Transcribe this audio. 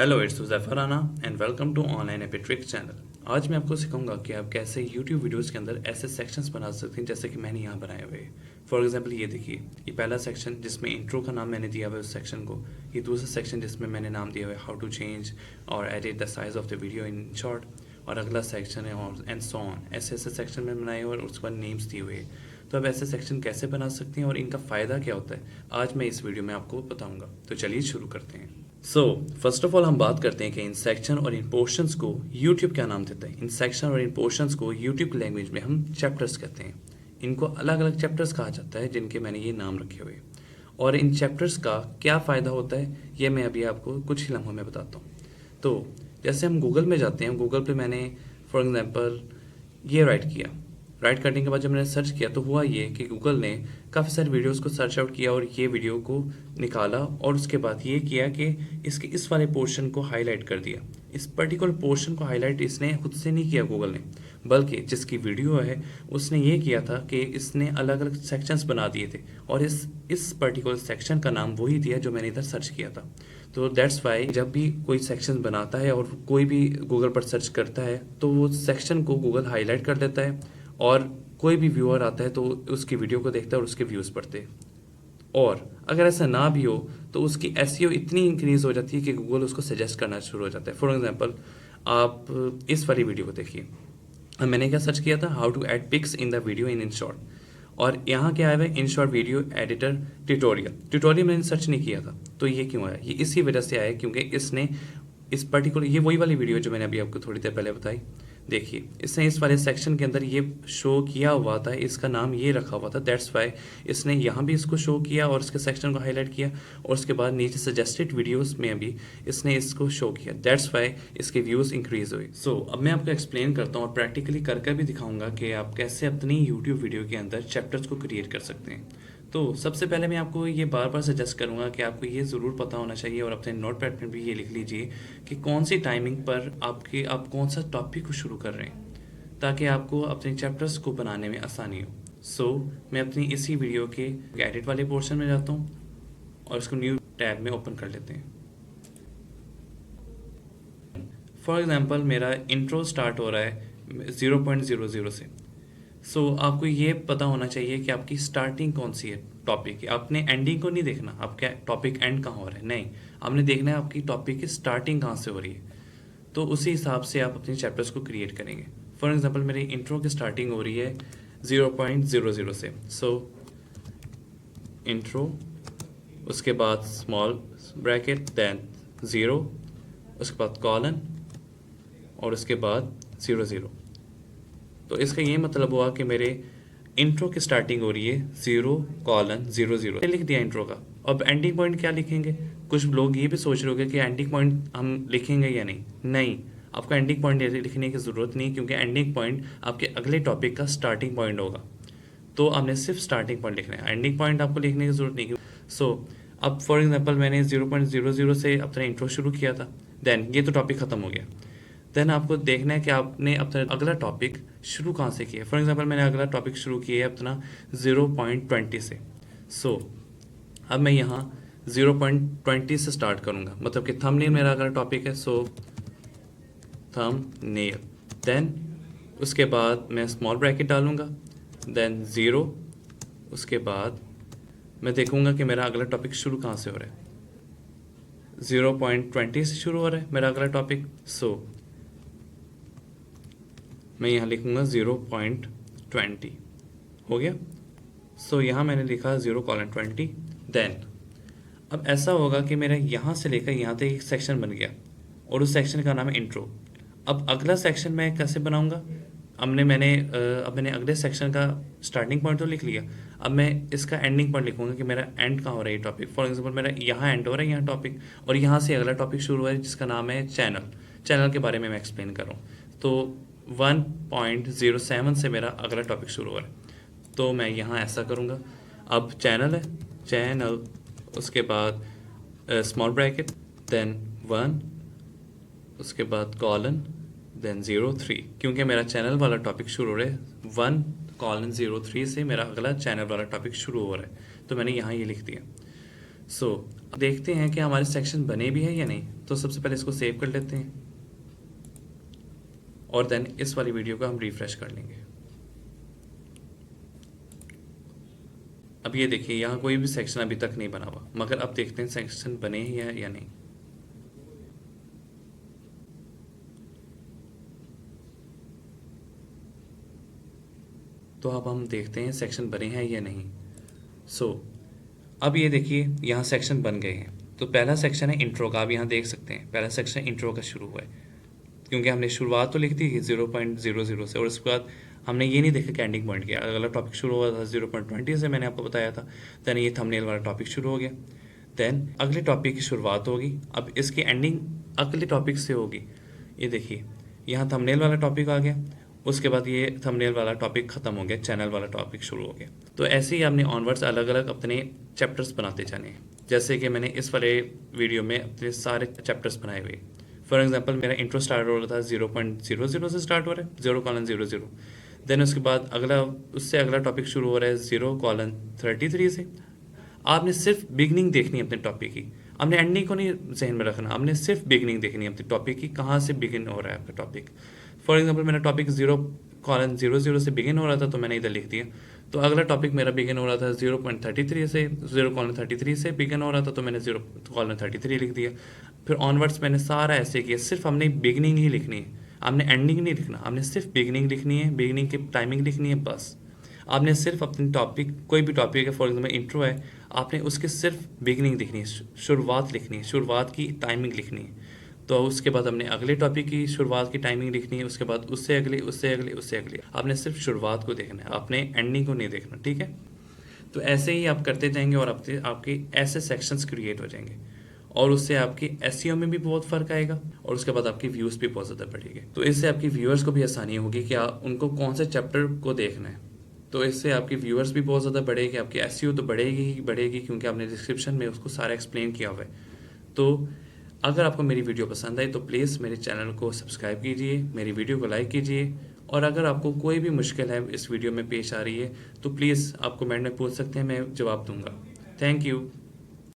Hello it's Zafar Rana and welcome to online AP trick channel. आज मैं आपको सिखाऊंगा कि आप कैसे YouTube वीडियोस के अंदर ऐसे सेक्शंस बना सकते हैं जैसे कि मैंने यहाँ बनाए हुए। फॉर एग्जांपल ये देखिए, ये पहला सेक्शन जिसमें इंट्रो का नाम मैंने दिया हुआ है उस सेक्शन को। ये दूसरा सेक्शन जिसमें मैंने नाम दिया हुआ है हाउ टू चेंज और edit the size of the video InShot. और अगला सेक्शन है और एंड सो ऑन, ऐसे ऐसे सेक्शन में बनाए हुए और उसके बाद नेम्स दिए हुए। तो अब ऐसे सेक्शन कैसे बना सकते हैं और इनका फ़ायदा क्या होता है, आज मैं इस वीडियो में आपको बताऊंगा। तो चलिए शुरू करते हैं। फर्स्ट ऑफ ऑल हम बात करते हैं कि इन सेक्शन और इन पोर्शंस को YouTube क्या नाम देता है। इन सेक्शन और इन पोर्शंस को YouTube की लैंग्वेज में हम चैप्टर्स कहते हैं। इनको अलग अलग चैप्टर्स कहा जाता है जिनके मैंने ये नाम रखे हुए। और इन चैप्टर्स का क्या फ़ायदा होता है ये मैं अभी आपको कुछ ही लम्हों में बताता हूँ। तो जैसे हम गूगल में जाते हैं, गूगल पे मैंने फॉर एग्जांपल ये राइट करने के बाद जब मैंने सर्च किया तो हुआ ये कि गूगल ने काफ़ी सारे वीडियोस को सर्च आउट किया और ये वीडियो को निकाला और उसके बाद ये किया कि इसके इस वाले पोर्शन को हाईलाइट कर दिया। इस पर्टिकुलर पोर्शन को हाईलाइट इसने खुद से नहीं किया गूगल ने, बल्कि जिसकी वीडियो है उसने ये किया था कि इसने अलग अलग सेक्शंस बना दिए थे और इस पर्टिकुलर सेक्शन का नाम वही दिया जो मैंने इधर सर्च किया था। तो दैट्स वाई जब भी कोई सेक्शन बनाता है और कोई भी गूगल पर सर्च करता है तो वो सेक्शन को गूगल हाईलाइट कर देता है और कोई भी व्यूअर आता है तो उसकी वीडियो को देखता है और उसके व्यूज़ पढ़ते हैं। और अगर ऐसा ना भी हो तो उसकी एसईओ इतनी इंक्रीज हो जाती है कि गूगल उसको सजेस्ट करना शुरू हो जाता है। फॉर एग्जांपल आप इस वाली वीडियो को देखिए। मैंने क्या सर्च किया था, how to add pics in the video InShot, और यहाँ क्या आया है, InShot video editor tutorial मैंने सर्च नहीं किया था। तो ये क्यों आया, ये इसी वजह से आया क्योंकि इसने इस पर्टिकुलर, ये वही वाली वीडियो जो मैंने अभी आपको थोड़ी देर पहले बताई। देखिए इसने इस वाले सेक्शन के अंदर ये शो किया हुआ था, इसका नाम ये रखा हुआ था। दैट्स वाई इसने यहाँ भी इसको शो किया और इसके सेक्शन को हाईलाइट किया और उसके बाद नीचे सजेस्टेड वीडियोस में भी इसने इसको शो किया। दैट्स वाई इसके व्यूज़ इंक्रीज हुए। अब मैं आपको एक्सप्लेन करता हूँ और प्रैक्टिकली करके भी दिखाऊंगा कि आप कैसे अपनी यूट्यूब वीडियो के अंदर चैप्टर्स को क्रिएट कर सकते हैं। तो सबसे पहले मैं आपको ये बार बार सजेस्ट करूंगा कि आपको ये ज़रूर पता होना चाहिए और अपने नोटपैड में भी ये लिख लीजिए कि कौन सी टाइमिंग पर आप कौन सा टॉपिक को शुरू कर रहे हैं, ताकि आपको अपने चैप्टर्स को बनाने में आसानी हो। मैं अपनी इसी वीडियो के एडिट वाले पोर्शन में जाता हूँ और इसको न्यू टैब में ओपन कर लेते हैं। फॉर एग्जाम्पल मेरा इंट्रो स्टार्ट हो रहा है 0.00 से। आपको ये पता होना चाहिए कि आपकी स्टार्टिंग कौन सी है टॉपिक की। आपने एंडिंग को नहीं देखना, आपका टॉपिक एंड कहाँ हो रहा है, नहीं, आपने देखना है आपकी टॉपिक की स्टार्टिंग कहाँ से हो रही है। तो उसी हिसाब से आप अपने चैप्टर्स को क्रिएट करेंगे। फॉर एग्जांपल मेरी इंट्रो की स्टार्टिंग हो रही है 0.00 से। इंट्रो, उसके बाद स्मॉल ब्रैकेट, देन 0, उसके बाद कॉलन और उसके बाद 00। तो इसका ये मतलब हुआ कि मेरे इंट्रो की स्टार्टिंग हो रही है 0:00। लिख दिया इंट्रो का। अब एंडिंग पॉइंट क्या लिखेंगे, कुछ लोग ये भी सोच रहे होंगे कि एंडिंग पॉइंट हम लिखेंगे या नहीं, आपको एंडिंग पॉइंट लिखने की ज़रूरत नहीं, क्योंकि एंडिंग पॉइंट आपके अगले टॉपिक का स्टार्टिंग पॉइंट होगा। तो आपने सिर्फ स्टार्टिंग पॉइंट लिखना है, एंडिंग पॉइंट आपको लिखने की ज़रूरत नहीं। अब फॉर एग्जाम्पल मैंने 0.00 से अपना इंट्रो शुरू किया था, देन ये तो टॉपिक ख़त्म हो गया। देन आपको देखना है कि आपने अपना अगला टॉपिक शुरू कहाँ से किया। फॉर एग्जांपल मैंने अगला टॉपिक शुरू किया है अपना 0.20 से। अब मैं यहाँ 0.20 से स्टार्ट करूँगा, मतलब कि थंबनेल मेरा अगला टॉपिक है। थंबनेल, देन उसके बाद मैं स्मॉल ब्रैकेट डालूँगा, देन 0, उसके बाद मैं देखूँगा कि मेरा अगला टॉपिक शुरू कहाँ से हो रहा है। 0.20 से शुरू हो रहा है मेरा अगला टॉपिक। मैं यहाँ लिखूँगा 0.20, हो गया। यहाँ मैंने लिखा 0:20। देन अब ऐसा होगा कि मेरा यहाँ से लेकर यहाँ तक एक सेक्शन बन गया और उस सेक्शन का नाम है इंट्रो। अब अगला सेक्शन मैं कैसे बनाऊँगा, अब मैंने अगले सेक्शन का स्टार्टिंग पॉइंट तो लिख लिया। अब मैं इसका एंडिंग पॉइंट लिखूँगा कि मेरा एंड कहाँ हो रहा है टॉपिक। फॉर एग्जांपल मेरा यहाँ एंड हो रहा है यहाँ टॉपिक, और यहाँ से अगला टॉपिक शुरू हुआ है जिसका नाम है चैनल के बारे में मैं एक्सप्लेन कर रहा हूँ। तो 1.07 से मेरा अगला टॉपिक शुरू हो रहा है। तो मैं यहाँ ऐसा करूँगा। अब चैनल है, चैनल, उसके बाद स्मॉल ब्रैकेट, देन 1, उसके बाद कॉलन, देन 03, क्योंकि मेरा चैनल वाला टॉपिक शुरू हो रहा है 1:03 से मेरा अगला चैनल वाला टॉपिक शुरू हो रहा है। तो मैंने यहाँ ये लिख दिया। सो देखते हैं कि हमारे सेक्शन बने भी हैं या नहीं। तो सबसे पहले इसको सेव कर लेते हैं और देन इस वाली वीडियो को हम रिफ्रेश कर लेंगे। अब ये देखिए यहाँ कोई भी सेक्शन अभी तक नहीं बना हुआ, मगर अब देखते हैं सेक्शन बने हैं या नहीं। तो अब हम देखते हैं सेक्शन बने हैं या नहीं। सो अब ये देखिए यहाँ सेक्शन बन गए हैं। तो पहला सेक्शन है इंट्रो का, आप यहाँ देख सकते हैं पहला सेक्शन इंट्रो का शुरू हुआ है, क्योंकि हमने शुरुआत तो लिख दी 0.00 से और उसके बाद हमने ये नहीं देखा कि एंडिंग पॉइंट किया। अगला टॉपिक शुरू हुआ था 0.20 से, मैंने आपको बताया था। देन ये थंबनेल वाला टॉपिक शुरू हो गया। देन अगले टॉपिक की शुरुआत होगी, अब इसकी एंडिंग अगले टॉपिक से होगी। ये देखिए यहाँ थंबनेल वाला टॉपिक आ गया, उसके बाद ये थंबनेल वाला टॉपिक ख़त्म हो गया, चैनल वाला टॉपिक शुरू हो गया। तो ऐसे ही आपने ऑनवर्ड्स अलग अलग अपने चैप्टर्स बनाते जाने हैं। जैसे कि मैंने इस वाले वीडियो में अपने सारे चैप्टर्स बनाए हुए। फॉर एग्जांपल मेरा इंट्रो स्टार्ट हो रहा था 0.00 से स्टार्ट हो रहा है, 0:00। देन उसके बाद अगला उससे अगला टॉपिक शुरू हो रहा है 0:33 से। आपने सिर्फ बिगनिंग देखनी है अपने टॉपिक की, आपने एंडिंग को नहीं जहन में रखना, आपने सिर्फ बिगनिंग देखनी है अपने टॉपिक की, कहाँ से बिगिन हो रहा है आपका टॉपिक। फॉर एग्जांपल मेरा टॉपिक 0:00 से बिगिन हो रहा था, तो मैंने इधर लिख दिया। तो अगला टॉपिक मेरा बिगिन हो रहा था 0.33 से, 0:33 से बिगिन हो रहा था, तो मैंने 0:33 लिख दिया। फिर ऑनवर्ड्स मैंने सारा ऐसे किया। सिर्फ हमने बिगनिंग ही लिखनी है, आपने एंडिंग नहीं लिखना, आपने सिर्फ बिगनिंग लिखनी है, बिगनिंग की टाइमिंग लिखनी है बस। आपने सिर्फ अपनी टॉपिक, कोई भी टॉपिक है, फॉर एग्जाम्पल इंट्रो है, आपने उसके सिर्फ बिगनिंग लिखनी है, शुरुआत लिखनी है, शुरुआत की टाइमिंग लिखनी है। तो उसके बाद हमने अगले टॉपिक की शुरुआत की टाइमिंग लिखनी है, उसके बाद उससे अगले, उससे अगले, उससे अगले। आपने सिर्फ शुरुआत को देखना है, आपने एंडिंग को नहीं देखना, ठीक है। तो ऐसे ही आप करते जाएंगे और आपके ऐसे सेक्शंस क्रिएट हो जाएंगे और उससे आपकी एसईओ में भी बहुत फ़र्क आएगा और उसके बाद आपकी व्यूज़ भी बहुत ज़्यादा बढ़ेगी। तो इससे आपकी व्यूअर्स को भी आसानी होगी कि उनको कौन से चैप्टर को देखना है। तो इससे आपकी व्यूअर्स भी बहुत ज़्यादा बढ़ेगी, आपकी एसईओ तो बढ़ेगी ही बढ़ेगी, क्योंकि आपने डिस्क्रिप्शन में उसको सारा एक्सप्लेन किया हुआ है। तो अगर आपको मेरी वीडियो पसंद आई तो प्लीज़ मेरे चैनल को सब्सक्राइब कीजिए, मेरी वीडियो को लाइक कीजिए, और अगर आपको कोई भी मुश्किल है इस वीडियो में पेश आ रही है तो प्लीज़ आप कमेंट में पूछ सकते हैं, मैं जवाब दूंगा। Thank you.